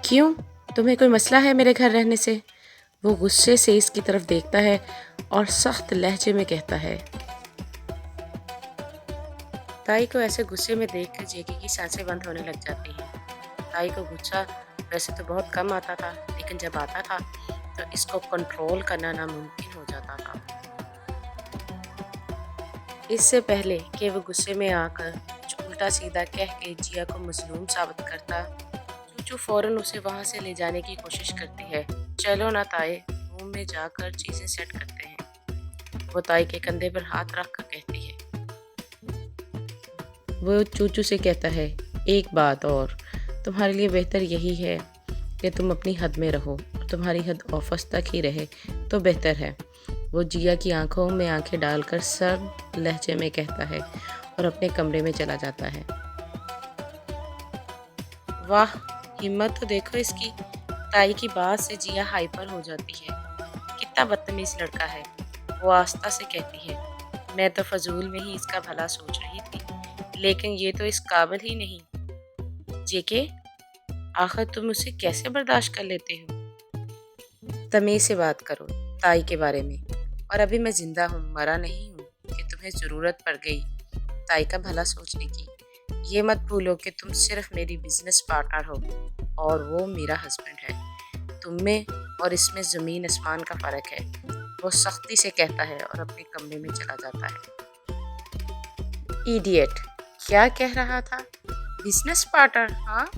क्यों? तुम्हें कोई मसला है मेरे घर रहने से? वो गुस्से से इसकी तरफ देखता है और सख्त लहजे में कहता है। ताई को ऐसे गुस्से में देखकर जेके की सांसें बंद होने लग जाती हैं। ताई को गुस्सा वैसे तो बहुत कम आता था, लेकिन जब आता था तो इसको कंट्रोल करना नामुमकिन हो जाता था। इससे पहले कि वो गुस्से में आकर कुछ उल्टा सीधा कह के जिया को मजलूम साबित करता, चूचू फौरन उसे वहां से ले जाने की कोशिश करती है। चलो ना ताई, रूम में जाकर चीजें सेट करते हैं, वो ताई के कंधे पर हाथ रख कर कहती है। वो चूचू से कहता है, एक बात और, तुम्हारे लिए बेहतर यही है कि तुम अपनी हद में रहो और तुम्हारी हद ऑफिस तक ही रहे तो बेहतर है। वो जिया की आंखों में आंखें डालकर सर्द लहजे में कहता है और अपने कमरे में चला जाता है। वाह, हिम्मत तो देखो इसकी। ताई की बात से जिया हाइपर हो जाती है। कितना बदतमीज लड़का है, वो आस्था से कहती है। मैं तो फजूल में ही इसका भला सोच रही थी, लेकिन ये तो इस काबिल ही नहीं। जेके, आखिर तुम उसे कैसे बर्दाश्त कर लेते हो? तमीज से बात करो ताई के बारे में। और अभी मैं जिंदा हूँ, मरा नहीं हूँ कि तुम्हें जरूरत पड़ गई ताई का भला सोचने की। ये मत भूलो कि तुम सिर्फ मेरी बिजनेस पार्टनर हो और वो मेरा हस्बैंड है। तुम में और इसमें जमीन आसमान का फर्क है, वो सख्ती से कहता है और अपने कमरे में चला जाता है। इडियट, क्या कह रहा था? Business partner? हाँ,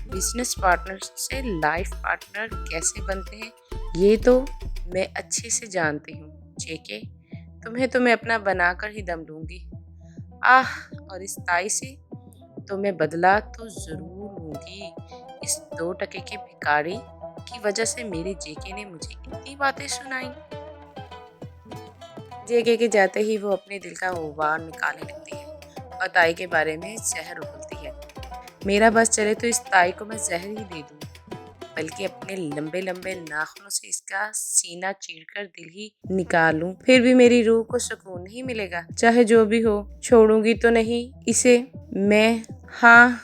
बिजनेस पार्टनर से लाइफ पार्टनर कैसे बनते हैं ये तो मैं अच्छे से जानती हूँ जेके। तुम्हें तो मैं अपना बनाकर ही दम लूंगी। आह, और इस ताई से तो मैं बदला तो जरूर लूंगी। इस 2 टके के भिखारी की वजह से मेरे जेके ने मुझे इतनी बातें सुनाई। जेके के जाते ही वो अपने दिल का गुबार निकालने लगती है और ताई के बारे में जहर उगलती है। मेरा बस चले तो इस ताई को मैं जहर ही दे दूं, बल्कि अपने लंबे लंबे नाखूनों से इसका सीना चीरकर दिल ही निकाल लूं, फिर भी मेरी रूह को सुकून नहीं मिलेगा। चाहे जो भी हो, छोड़ूंगी तो नहीं इसे मैं। हाँ,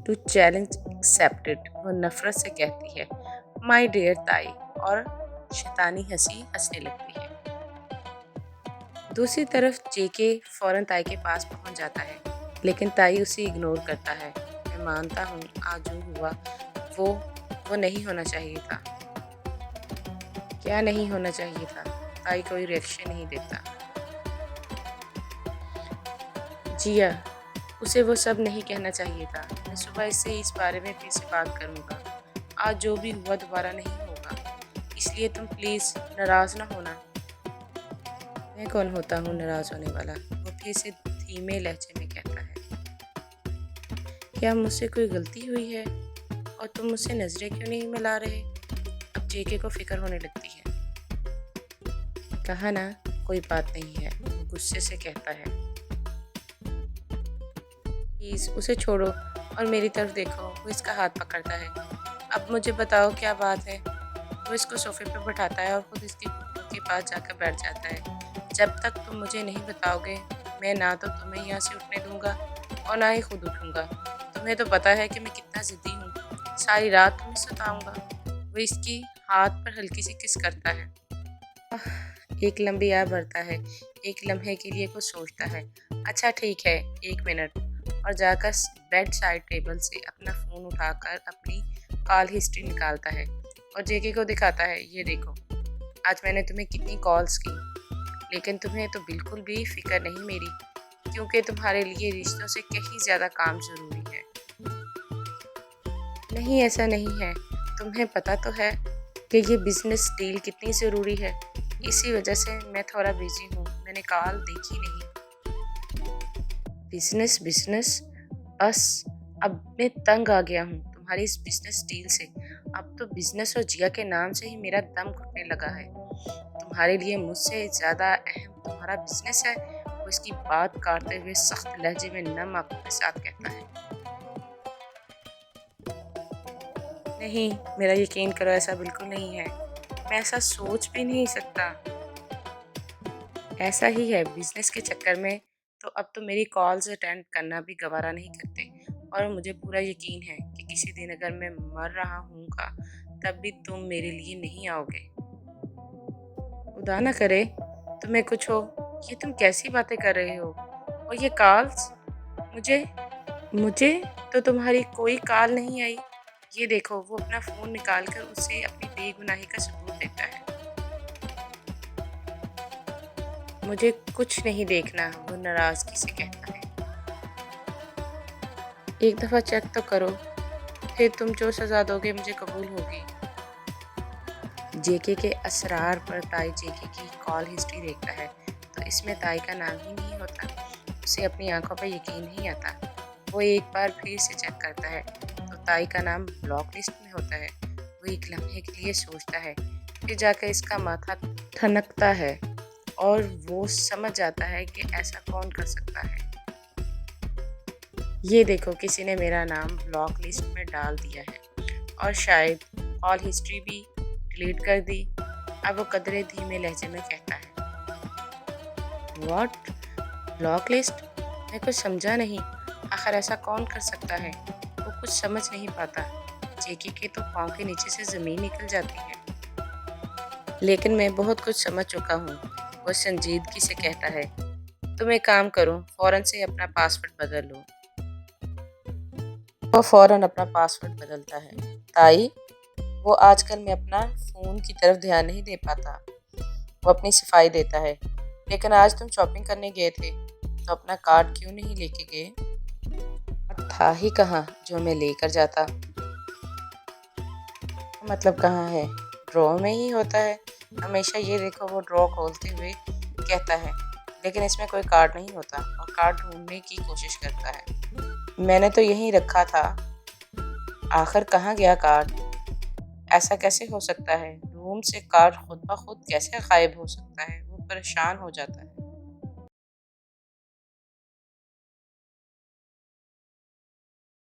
टू चैलेंज एक्सेप्टेड, वो नफरत से कहती है। माय डियर ताई, और शैतानी हंसी हंसने लगती है। दूसरी तरफ जेके फौरन ताई के पास पहुंच जाता है, लेकिन ताई उसे इग्नोर करता है। मैं मानता हूँ आज जो हुआ वो नहीं होना चाहिए था। क्या नहीं होना चाहिए था? ताई कोई रिएक्शन नहीं देता। जिया, उसे वो सब नहीं कहना चाहिए था। मैं सुबह इससे इस बारे में फिर से बात करूँगा। आज जो भी हुआ दोबारा नहीं होगा, इसलिए तुम प्लीज़ नाराज़ ना होना। मैं कौन होता हूँ नाराज़ होने वाला? वो फिर से धीमे लहजे में कहता है। क्या मुझसे कोई गलती हुई है और तुम मुझसे नजरें क्यों नहीं मिला रहे? अब जेके को फिक्र होने लगती है। कहा ना, कोई बात नहीं है, वो गुस्से से कहता है। प्लीज उसे छोड़ो और मेरी तरफ देखो। वो इसका हाथ पकड़ता है। अब मुझे बताओ क्या बात है? वो इसको सोफे पर बैठाता है और खुद इसके घुटनों के पास जाकर बैठ जाता है। जब तक तुम मुझे नहीं बताओगे, मैं ना तो तुम्हें यहाँ से उठने दूंगा और ना ही खुद उठूंगा। तुम्हें तो पता है कि मैं कितना जिद्दी हूँ। सारी रात तुम्हें सताऊंगा। वो इसकी हाथ पर हल्की सी किस करता है। एक लंबी आह भरता है। एक लम्हे के लिए कुछ सोचता है। अच्छा ठीक है, 1 मिनट, और जाकर बेड साइड टेबल से अपना फ़ोन उठाकर अपनी कॉल हिस्ट्री निकालता है और जेके को दिखाता है। ये देखो, आज मैंने तुम्हें कितनी कॉल्स की, लेकिन तुम्हें तो बिल्कुल भी फिक्र नहीं मेरी, क्योंकि तुम्हारे लिए रिश्तों से कहीं ज़्यादा काम ज़रूरी है। नहीं, ऐसा नहीं है। तुम्हें पता तो है कि ये बिजनेस डील कितनी ज़रूरी है। इसी वजह से मैं थोड़ा बिजी हूँ, मैंने कॉल देखी नहीं। बिजनेस बिजनेस बस, अब मैं तंग आ गया हूँ तुम्हारी इस बिजनेस डील से। अब तो बिजनेस और जिया के नाम से ही मेरा दम घुटने लगा है। तुम्हारे लिए मुझसे ज़्यादा अहम तुम्हारा बिजनेस है। वो इसकी बात काटते हुए सख्त लहजे में नम आंखों के साथ कहता है। नहीं, मेरा यकीन करो, ऐसा बिल्कुल नहीं है। मैं ऐसा सोच भी नहीं सकता। ऐसा ही है, बिजनेस के चक्कर में तो अब तो मेरी कॉल्स अटेंड करना भी गवारा नहीं करते। और मुझे पूरा यकीन है कि किसी दिन अगर मैं मर रहा हूँगा तब भी तुम मेरे लिए नहीं आओगे। खुदा ना करे तुम्हें कुछ हो। ये तुम कैसी बातें कर रहे हो? और ये कॉल्स? मुझे मुझे तो तुम्हारी कोई कॉल नहीं आई। ये देखो, वो अपना फ़ोन निकाल कर उसे अपनी बेगुनाही का सबूत देता है। मुझे कुछ नहीं देखना, वो नाराज़गी से कहता है। एक दफ़ा चेक तो करो, फिर तुम जो सज़ा दोगे मुझे कबूल होगी। जेके के असरार पर ताई जेके की कॉल हिस्ट्री देखता है तो इसमें ताई का नाम ही नहीं होता। उसे अपनी आंखों पर यकीन नहीं आता। वो एक बार फिर से चेक करता है तो ताई का नाम ब्लॉक लिस्ट में होता है। वो एक लम्हे के लिए सोचता है, फिर जाकर इसका माथा ठनकता है और वो समझ जाता है कि ऐसा कौन कर सकता है। ये देखो, किसी ने मेरा नाम ब्लॉक लिस्ट में डाल दिया है और शायद कॉल हिस्ट्री भी डिलीट कर दी। अब वो कदरे धीमे लहजे में कहता है, व्हाट? Block list? मैं कुछ समझा नहीं। आखिर ऐसा कौन कर सकता है? वो कुछ समझ नहीं पाता। जेकी के तो पाँव के नीचे से ज़मीन निकल जाती है। लेकिन मैं बहुत कुछ समझ चुका हूँ। वो संजीदगी से कहता है, तुम एक काम करो, फ़ौरन से अपना पासवर्ड बदल लो। वो फ़ौरन अपना पासवर्ड बदलता है। ताई, वो आजकल मैं अपना फ़ोन की तरफ ध्यान नहीं दे पाता। वो अपनी सफाई देता है। लेकिन आज तुम शॉपिंग करने गए थे तो अपना कार्ड क्यों नहीं लेके गए? था ही कहाँ जो मैं लेकर जाता। मतलब कहाँ है? ड्रॉ में ही होता है हमेशा। ये देखो, वो ड्रॉ खोलते हुए कहता है, लेकिन इसमें कोई कार्ड नहीं होता और कार्ड ढूंढने की कोशिश करता है। मैंने तो यहीं रखा था। आखिर कहाँ गया कार्ड? ऐसा कैसे हो सकता है? रूम से कार्ड खुद ब खुद कैसे गायब हो सकता है? वो परेशान हो जाता है।